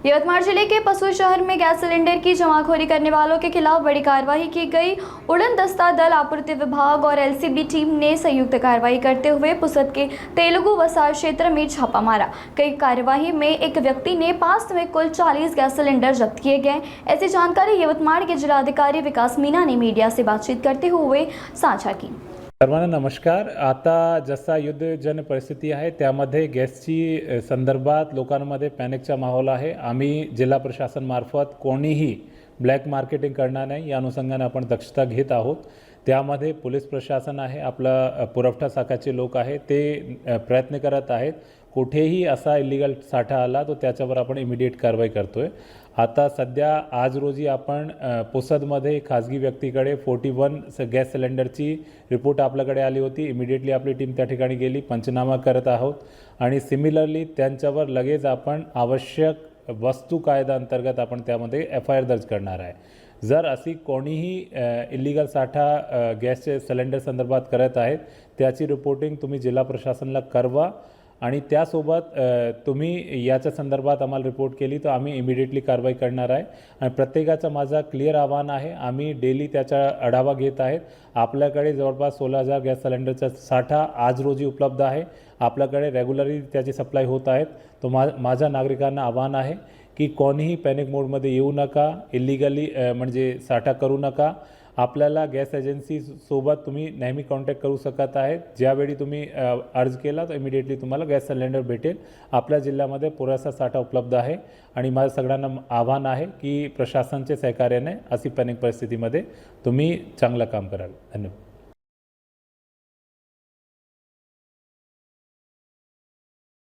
यवतमाळ जिले के पसू शहर में गैस सिलेंडर की जमाखोरी करने वालों के खिलाफ बड़ी कार्रवाई की गई। उड़न दस्ता दल, आपूर्ति विभाग और एलसीबी टीम ने संयुक्त कार्रवाई करते हुए पुसद के तेलुगु वसार क्षेत्र में छापा मारा। कई कार्यवाही में एक व्यक्ति ने पास में कुल 40 गैस सिलेंडर जब्त किए गए। ऐसी जानकारी यवतमाळ के जिलाधिकारी विकास मीना ने मीडिया से बातचीत करते हुए साझा की। सर्वांना नमस्कार। आता जसा युद्धजन्य परिस्थिती आहे त्यामध्ये गॅसची संदर्भात लोकांमध्ये पॅनिकचा माहोल आहे। आम्ही जिल्हा प्रशासन मार्फत कोणीही ब्लॅक मार्केटिंग करणार नाही या अनुषंगाने आपण दक्षता घेत आहोत। त्यामध्ये पोलीस प्रशासन आहे, आपला पुरवठा शाखाचे लोक आहे, ते प्रयत्न करत आहेत। कुठेही असा इलिगल साठा आला तो त्याच्यावर आपण इमिडिएट कारवाई करतोय। आता सध्या आज रोजी आपण पुसदमध्ये खाजगी व्यक्तीकडे 41 गॅस सिलेंडरची रिपोर्ट आपल्याकडे आली होती। इमिडिएटली आपली टीम त्या ठिकाणी गेली, पंचनामा करत आहोत आणि सिमिलरली त्यांच्यावर लगेच आपण आवश्यक वस्तू कायदा अंतर्गत आपण त्यामध्ये FIR दर्ज करणार आहे। जर अशी कोणीही इलिगल साठा गॅसचे सिलेंडर संदर्भात करत आहेत त्याची रिपोर्टिंग तुम्ही जिल्हा प्रशासनाला करवा आणि त्यासोबत तुम्ही याच्या संदर्भात आम्हाला रिपोर्ट केली तर आम्ही इमिडिएटली कारवाई करणार आहे। आणि प्रत्येकाचा माझा क्लिअर आव्हान आहे, आम्ही डेली त्याचा आढावा घेत आहेत। आपल्याकडे जवळपास 16,000 गॅस सिलेंडरचा साठा आज रोजी उपलब्ध आहे। आपल्याकडे रेग्युलरली त्याची सप्लाय होत आहेत। तो माझ्या नागरिकांना आव्हान आहे की कोणीही पॅनिक मोडमध्ये येऊ नका, इलिगली म्हणजे साठा करू नका। आपल्याला गॅस एजन्सी सोबत तुम्ही नेहमी कॉन्टॅक्ट करू शकत आहेत। ज्यावेळी तुम्ही अर्ज केला तर इमिडिएटली तुम्हाला गॅस सिलेंडर भेटेल। आपल्या जिल्ह्यामध्ये पुरेसा साठा उपलब्ध आहे आणि माझं सगळ्यांना आव्हान आहे की प्रशासनाच्या सहकार्याने अशी पॅनिक परिस्थितीमध्ये तुम्ही चांगलं काम कराल। धन्यवाद।